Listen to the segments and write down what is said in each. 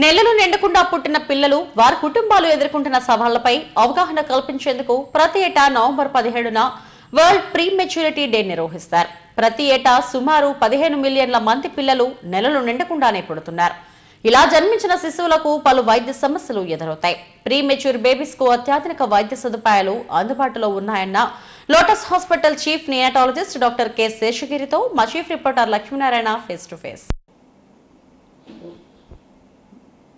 నెలలు నిండకుండా పుట్టిన పిల్లలు వారి కుటుంబాలు ఎదుర్కొంటున్న సవాళ్లపై అవగాహన కల్పించేందుకు ప్రతి ఏటా నవంబర్ 17న వరల్డ్ ప్రీ మెచ్యూరిటీ డే నిర్వహిస్తారు. ప్రతి ఏటా సుమారు 15 మిలియన్ల మంది పిల్లలు నెలలు నిండకుండానే పుడుతున్నారు. ఇలా జన్మించిన శిశువులకు పలు వైద్య సమస్యలు ఎదురవుతాయి. ప్రీ మెచ్యూర్ బేబీస్ కు అత్యాధునిక వైద్య సదుపాయాలు అందుబాటులో ఉన్నాయన్న lotus hospital chief neonatologist doctor K శేషగిరితో మా chief reporter Lakshminarayana face to face.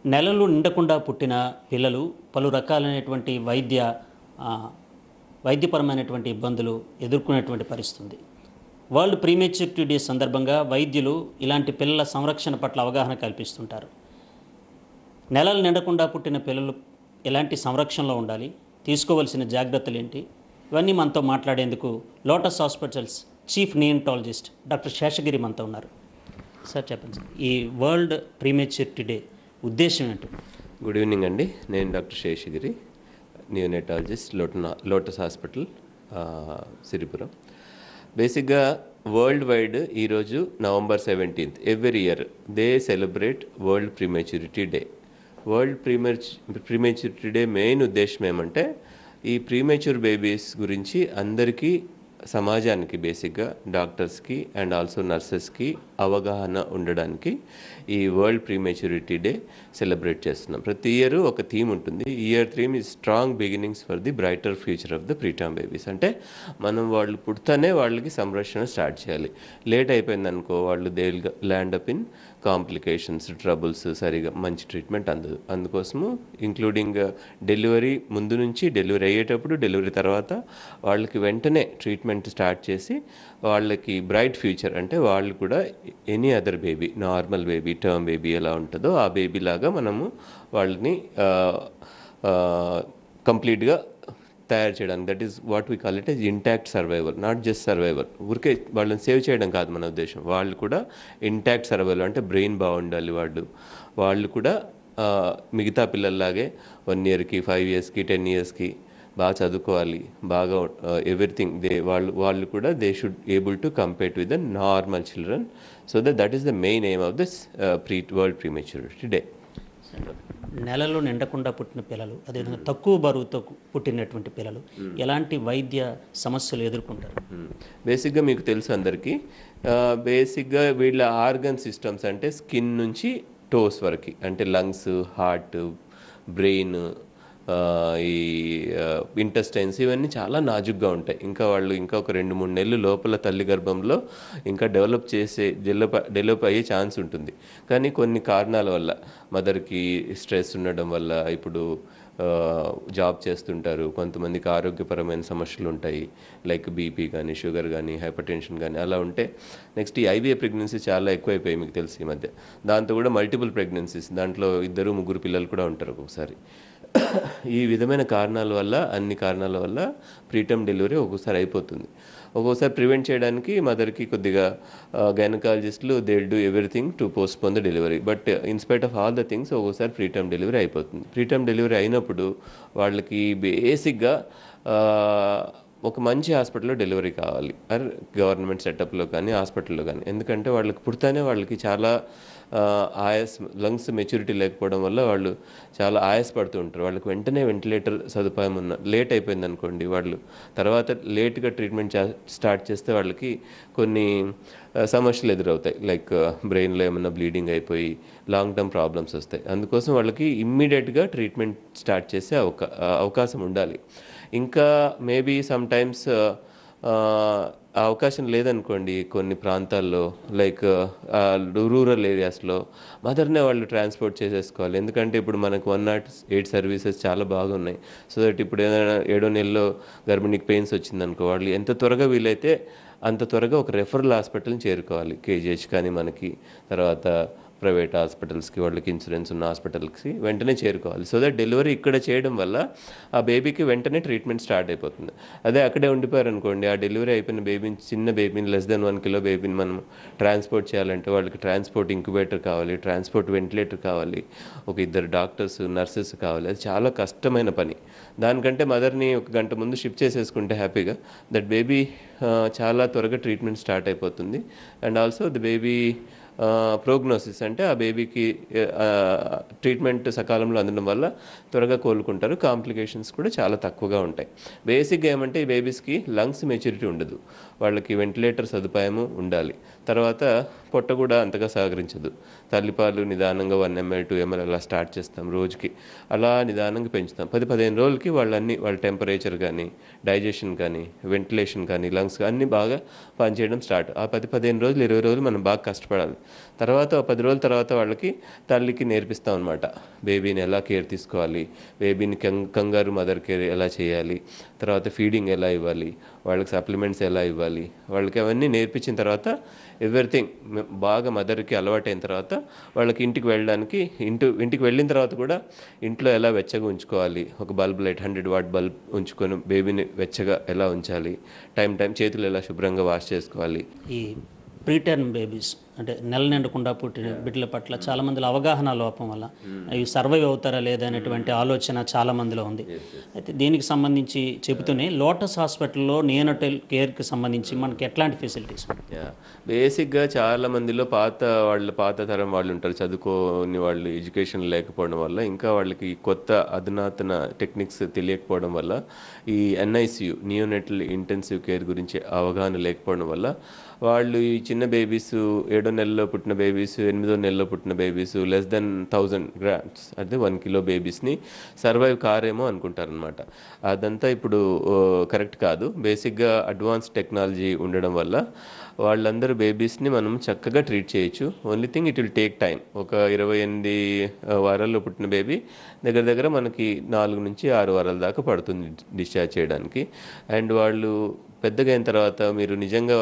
నెలలు నిండకుండా పుట్టిన పిల్లలు పలు రకాలైనటువంటి వైద్యపరమైనటువంటి ఇబ్బందులు ఎదుర్కొనేటువంటి పరిస్థితి. వరల్డ్ ప్రీమెచ్యూరిటీ డే సందర్భంగా వైద్యులు ఇలాంటి పిల్లల సంరక్షణ పట్ల అవగాహన కల్పిస్తుంటారు. నెలలు నిండకుండా పుట్టిన పిల్లలు ఎలాంటి సంరక్షణలో ఉండాలి, తీసుకోవాల్సిన జాగ్రత్తలు ఏంటి, ఇవన్నీ మనతో మాట్లాడేందుకు lotus hospitals chief neonatologist doctor Seshagiri మనతో ఉన్నారు. సార్ చెప్పండి సార్, ఈ వరల్డ్ ప్రీమెచ్యూరిటీ డే ఉద్దేశం ఏంటి? గుడ్ ఈవినింగ్ అండి. నేను doctor Seshagiri, neonatologist, lotus hospital, Siripuram. బేసిక్గా వరల్డ్ వైడ్ ఈరోజు November 17th every year they celebrate world prematurity day. World prematurity day main ఉద్దేశం ఏమంటే ఈ ప్రీమెచ్యూర్ బేబీస్ గురించి అందరికీ, సమాజానికి, బేసిక్గా డాక్టర్స్కి అండ్ ఆల్సో నర్సెస్కి అవగాహన ఉండడానికి ఈ వరల్డ్ ప్రీమెచ్యూరిటీ డే సెలబ్రేట్ చేస్తున్నాం. ప్రతి ఇయర్ ఒక థీమ్ ఉంటుంది. Year theme is strong beginnings for the brighter future of the preterm babies. అంటే మనం వాళ్ళు పుడితేనే వాళ్ళకి సంరక్షణ స్టార్ట్ చేయాలి. లేట్ అయిపోయింది అనుకో, వాళ్ళు they will land up in complications, troubles, సరిగా మంచి ట్రీట్మెంట్ అందదు. అందుకోసము ఇంక్లూడింగ్ డెలివరీ ముందు నుంచి, డెలివరీ అయ్యేటప్పుడు, డెలివరీ తర్వాత వాళ్ళకి వెంటనే ట్రీట్మెంట్ స్టార్ట్ చేసి వాళ్ళకి బ్రైట్ ఫ్యూచర్, అంటే వాళ్ళు కూడా any other baby, normal baby, term baby ఎలా ఉంటుందో ఆ బేబీ లాగా మనము వాళ్ళని కంప్లీట్గా తయారు చేయడానికి, that is what we call it as intact survival, not just survival. ఊరికే వాళ్ళని సేవ్ చేయడం కాదు మన ఉద్దేశం. వాళ్ళు కూడా ఇంటాక్ట్ సర్వైవల్, అంటే బ్రెయిన్ బాగుండాలి, వాళ్ళు కూడా మిగతా పిల్లల్లాగే 1 yearకి, 5 yearsకి, 10 yearsకి బాగా చదువుకోవాలి, బాగా ఎవ్రీథింగ్ వాళ్ళు కూడా they should able to compare with the normal children. So that is the main aim of this world prematurity day. నెలలు నిండకుండా పుట్టిన పిల్లలు, అదేవిధంగా తక్కువ బరువుతో పుట్టినటువంటి పిల్లలు ఎలాంటి వైద్య సమస్యలు ఎదుర్కొంటారు? బేసిక్గా మీకు తెలుసు అందరికీ, బేసిక్గా వీళ్ళ ఆర్గన్ సిస్టమ్స్ అంటే స్కిన్ నుంచి టోస్ వరకు, అంటే లంగ్స్, హార్ట్, బ్రెయిన్, ఈ ఇంటెస్టైన్స్, ఇవన్నీ చాలా నాజుగ్గా ఉంటాయి. వాళ్ళు ఒక 2-3 నెలలు లోపల తల్లి గర్భంలో ఇంకా డెవలప్ అయ్యే ఛాన్స్ ఉంటుంది. కానీ కొన్ని కారణాల వల్ల, మదర్కి స్ట్రెస్ ఉండడం వల్ల, ఇప్పుడు జాబ్ చేస్తుంటారు, కొంతమందికి ఆరోగ్యపరమైన సమస్యలు ఉంటాయి, లైక్ బీపీ కానీ, షుగర్ కానీ, హైపర్ టెన్షన్ కానీ, అలా ఉంటే నెక్స్ట్ ఈ ఐవీఎఫ్ ప్రెగ్నెన్సీ చాలా ఎక్కువైపోయాయి మీకు తెలుసు ఈ మధ్య. దాంతో కూడా మల్టిపుల్ ప్రెగ్నెన్సీస్, దాంట్లో 2-3 పిల్లలు కూడా ఉంటారు ఒక్కొక్కసారి. ఈ విధమైన అన్ని కారణాల వల్ల ప్రీటర్మ్ డెలివరీ ఒక్కోసారి అయిపోతుంది. ఒక్కోసారి ప్రివెంట్ చేయడానికి మదర్కి కొద్దిగా గైనకాలజిస్టులు they will do everything to postpone the delivery. But in spite of all the things ఒక్కోసారి ప్రీటర్మ్ డెలివరీ అయిపోతుంది. ప్రీటర్మ్ డెలివరీ అయినప్పుడు వాళ్ళకి బేసిక్గా ఒక మంచి హాస్పిటల్లో డెలివరీ కావాలి, గవర్నమెంట్ సెటప్లో కానీ, హాస్పిటల్లో కానీ. ఎందుకంటే వాళ్ళకి పుడితేనే వాళ్ళకి చాలా లంగ్స్ మెచ్యూరిటీ లేకపోవడం వల్ల వాళ్ళు చాలా ఆయాసపడుతూ ఉంటారు. వాళ్ళకి వెంటనే వెంటిలేటర్ సదుపాయం లేట్ అయిపోయింది అనుకోండి, వాళ్ళు తర్వాత లేట్గా ట్రీట్మెంట్ స్టార్ట్ చేస్తే వాళ్ళకి కొన్ని సమస్యలు ఎదురవుతాయి, లైక్ బ్రెయిన్లో ఏమన్నా బ్లీడింగ్ అయిపోయి లాంగ్ టర్మ్ ప్రాబ్లమ్స్ వస్తాయి. అందుకోసం వాళ్ళకి ఇమ్మీడియట్గా ట్రీట్మెంట్ స్టార్ట్ చేసే అవకాశం ఉండాలి. ఇంకా మేబీ సమ్టైమ్స్ అవకాశం లేదనుకోండి, కొన్ని ప్రాంతాల్లో లైక్ రూరల్ ఏరియాస్లో మదర్నే వాళ్ళు ట్రాన్స్పోర్ట్ చేసేసుకోవాలి. ఎందుకంటే ఇప్పుడు మనకు 108 సర్వీసెస్ చాలా బాగున్నాయి. సో దట్ ఇప్పుడు ఏదైనా 7వ నెలలో గర్భిణీకి పెయిన్స్ వచ్చిందనుకో, వాళ్ళు ఎంత త్వరగా వీలైతే అంత త్వరగా ఒక రెఫరల్ హాస్పిటల్ని చేరుకోవాలి. కేజీహెచ్ కానీ, మనకి తర్వాత ప్రైవేట్ హాస్పిటల్స్కి, వాళ్ళకి ఇన్సూరెన్స్ ఉన్న హాస్పిటల్స్కి వెంటనే చేరుకోవాలి. సో దట్ డెలివరీ ఇక్కడ చేయడం వల్ల ఆ బేబీకి వెంటనే ట్రీట్మెంట్ స్టార్ట్ అయిపోతుంది. అదే అక్కడే ఉండిపోయారు అనుకోండి, ఆ డెలివరీ అయిపోయిన బేబీని, చిన్న బేబీని, less than 1 kilo బేబీని మనం ట్రాన్స్పోర్ట్ చేయాలంటే వాళ్ళకి ట్రాన్స్పోర్ట్ ఇంక్యుబేటర్ కావాలి, ట్రాన్స్పోర్ట్ వెంటిలేటర్ కావాలి, ఒక 2 డాక్టర్స్, నర్సెస్ కావాలి. అది చాలా కష్టమైన పని. దానికంటే మదర్ని 1 గంట ముందు షిఫ్ట్ చేసేసుకుంటే హ్యాపీగా దట్ బేబీ చాలా త్వరగా ట్రీట్మెంట్ స్టార్ట్ అయిపోతుంది. And also the baby prognosis అంటే ఆ బేబీకి ట్రీట్మెంట్ సకాలంలో అందడం వల్ల త్వరగా కోలుకుంటారు. కాంప్లికేషన్స్ కూడా చాలా తక్కువగా ఉంటాయి. బేసిక్గా ఏమంటే ఈ బేబీస్కి లంగ్స్ మెచ్యూరిటీ ఉండదు, వాళ్ళకి వెంటిలేటర్ సదుపాయము ఉండాలి. తర్వాత పొట్ట కూడా అంతగా సహకరించదు. తల్లిపాలు నిదానంగా 1 ml 2 ml అలా స్టార్ట్ చేస్తాం రోజుకి, అలా నిదానంగా పెంచుతాం. 10-15 రోజులకి వాళ్ళ టెంపరేచర్ కానీ, డైజెషన్ కానీ, వెంటిలేషన్ కానీ, లంగ్స్ అన్నీ బాగా పనిచేయడం స్టార్ట్. ఆ 10-15 రోజులు 20 రోజులు మనం బాగా కష్టపడాలి. తర్వాత 10 రోజుల తర్వాత వాళ్ళకి తల్లికి నేర్పిస్తాం అనమాట, బేబీని ఎలా కేర్ తీసుకోవాలి, బేబీని కంగారు మదర్ కేర్ ఎలా చేయాలి, తర్వాత ఫీడింగ్ ఎలా ఇవ్వాలి, వాళ్ళకి సప్లిమెంట్స్ ఎలా ఇవ్వాలి, వాళ్ళకి అవన్నీ నేర్పించిన తర్వాత ఎవ్రీథింగ్ బాగా మదర్కి అలవాటైన తర్వాత వాళ్ళకి ఇంటికి వెళ్ళడానికి ఇంటికి వెళ్ళిన తర్వాత కూడా ఇంట్లో ఎలా వెచ్చగా ఉంచుకోవాలి, ఒక బల్బ్ లైట్ 100 వాట్ బల్బ్ ఉంచుకొని బేబీని వెచ్చగా ఎలా ఉంచాలి, టైం చేతులు ఎలా శుభ్రంగా వాష్ చేసుకోవాలి. ఈ ప్రీటర్మ్ బేబీస్ అంటే నెల నిండకుండా పుట్టిన బిడ్డల పట్ల చాలా మందిలో అవగాహన లోపం వల్ల అవి సర్వైవ్ అవుతారా లేదా అనేటువంటి ఆలోచన చాలా మందిలో ఉంది. అయితే దీనికి సంబంధించి చెబుతూనే లోటస్ హాస్పిటల్లో నియోనటల్ కేర్కి సంబంధించి మనకి ఎట్లాంటి ఫెసిలిటీస్? బేసిక్గా చాలా మందిలో పాత తరం వాళ్ళు ఉంటారు, చదువుకోని వాళ్ళు, ఎడ్యుకేషన్ లేకపోవడం వల్ల, ఇంకా వాళ్ళకి కొత్త అధునాతన టెక్నిక్స్ తెలియకపోవడం వల్ల, ఈ NICU నియోనటల్ ఇంటెన్సివ్ కేర్ గురించి అవగాహన లేకపోవడం వల్ల వాళ్ళు ఈ చిన్న బేబీస్ 7వ నెలలో పుట్టిన బేబీస్, 8వ నెలలో పుట్టిన బేబీస్ లెస్ దెన్ 1000 grams అంటే 1 kilo బేబీస్ని సర్వైవ్ కారేమో అనుకుంటారనమాట. అదంతా ఇప్పుడు కరెక్ట్ కాదు. బేసిక్గా అడ్వాన్స్ టెక్నాలజీ ఉండడం వల్ల వాళ్ళందరూ బేబీస్ని మనం చక్కగా ట్రీట్ చేయొచ్చు. Only thing it will take time. ఒక 28 వారాల్లో పుట్టిన బేబీ దగ్గర మనకి 4 నుంచి 6 వారాల దాకా పడుతుంది డిశ్చార్జ్ చేయడానికి. అండ్ వాళ్ళు పెద్దగా అయిన తర్వాత మీరు నిజంగా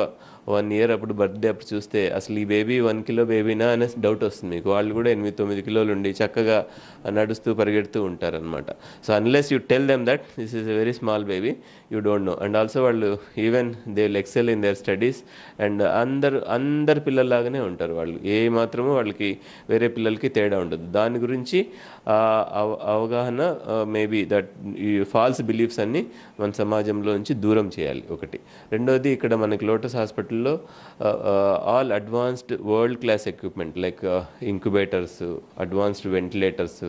1 year అప్పుడు బర్త్డే అప్పుడు చూస్తే అసలు ఈ బేబీ 1 kilo బేబీనా అనే డౌట్ వస్తుంది మీకు. వాళ్ళు కూడా 8-9 కిలోలు ఉండి చక్కగా నడుస్తూ పరిగెడుతూ ఉంటారనమాట. So unless you tell them that this is a very small baby you don't know. And also వాళ్ళు even they will excel in their studies. And అందరు పిల్లల్లాగానే ఉంటారు వాళ్ళు. ఏ మాత్రము వాళ్ళకి వేరే పిల్లలకి తేడా ఉండదు. దాని గురించి అవగాహన మేబీ దట్ ఈ ఫాల్స్ బిలీఫ్స్ అన్ని మన సమాజంలో నుంచి దూరం చేయాలి ఒకటి. రెండోది, ఇక్కడ మనకి లోటస్ హాస్పిటల్లో all advanced world class equipment like incubators, advanced ventilators,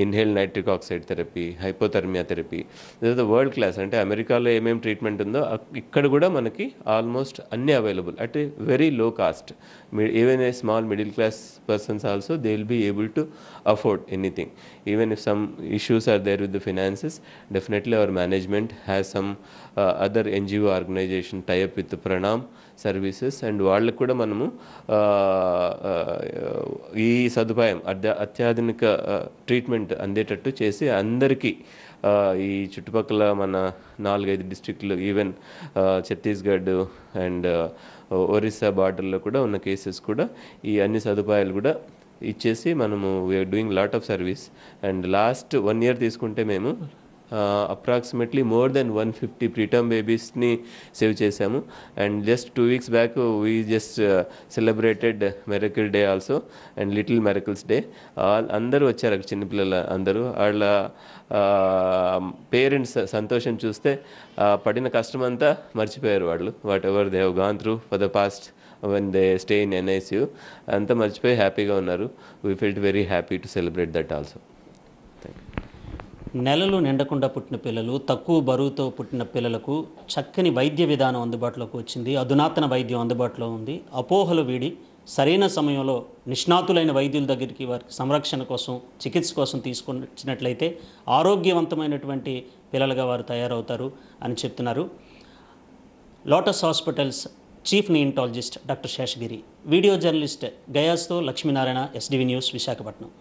inhale nitric oxide therapy, hypothermia therapy, ఇది వరల్డ్ క్లాస్. అంటే అమెరికాలో ఏమేమి ట్రీట్మెంట్ ఉందో ఇక్కడ కూడా మనకి ఆల్మోస్ట్ అన్నీ available at a very low cost. Even a small middle class persons also they will be able to afford anything. Even if some issues are there with the finances, definitely our management has some other NGO organization tie up with the Pranam services, and వాళ్ళకు కూడా మనము ఈ సదుపాయం అత్యాధునిక treatment అందేటట్టు చేసి అందరికీ ఈ చుట్టుపక్కల మన 4-5 డిస్ట్రిక్ట్లు, ఈవెన్ ఛత్తీస్గఢ్ అండ్ ఒరిస్సా బార్డర్లో కూడా ఉన్న కేసెస్ కూడా ఈ అన్ని సదుపాయాలు కూడా ఇచ్చేసి మనము we are doing lot of service. And last 1 year తీసుకుంటే మేము అప్రాక్సిమేట్లీ మోర్ దెన్ 150 ప్రీటర్మ్ బేబీస్ని సేవ్ చేశాము. And just 2 weeks back we just celebrated miracle day also and little miracles day. అందరూ వచ్చారు, చిన్నపిల్లలు అందరూ. వాళ్ళ పేరెంట్స్ సంతోషం చూస్తే పడిన కష్టమంతా మర్చిపోయారు వాళ్ళు. What ever they have gone through for the past when they stay in NICU అంతా మర్చిపోయి హ్యాపీగా ఉన్నారు. We felt very happy to celebrate that also. నెలలు నిండకుండా పుట్టిన పిల్లలు, తక్కువ బరువుతో పుట్టిన పిల్లలకు చక్కని వైద్య విధానం అందుబాటులోకి వచ్చింది. అధునాతన వైద్యం అందుబాటులో ఉంది. అపోహలు వీడి సరైన సమయంలో నిష్ణాతులైన వైద్యుల దగ్గరికి వారికి సంరక్షణ కోసం, చికిత్స కోసం తీసుకొచ్చినట్లయితే ఆరోగ్యవంతమైనటువంటి పిల్లలుగా వారు తయారవుతారు అని చెప్తున్నారు lotus hospitals chief neonatologist doctor Seshagiri. Video journalist గయాస్తో లక్ష్మీనారాయణ, SDV న్యూస్, విశాఖపట్నం.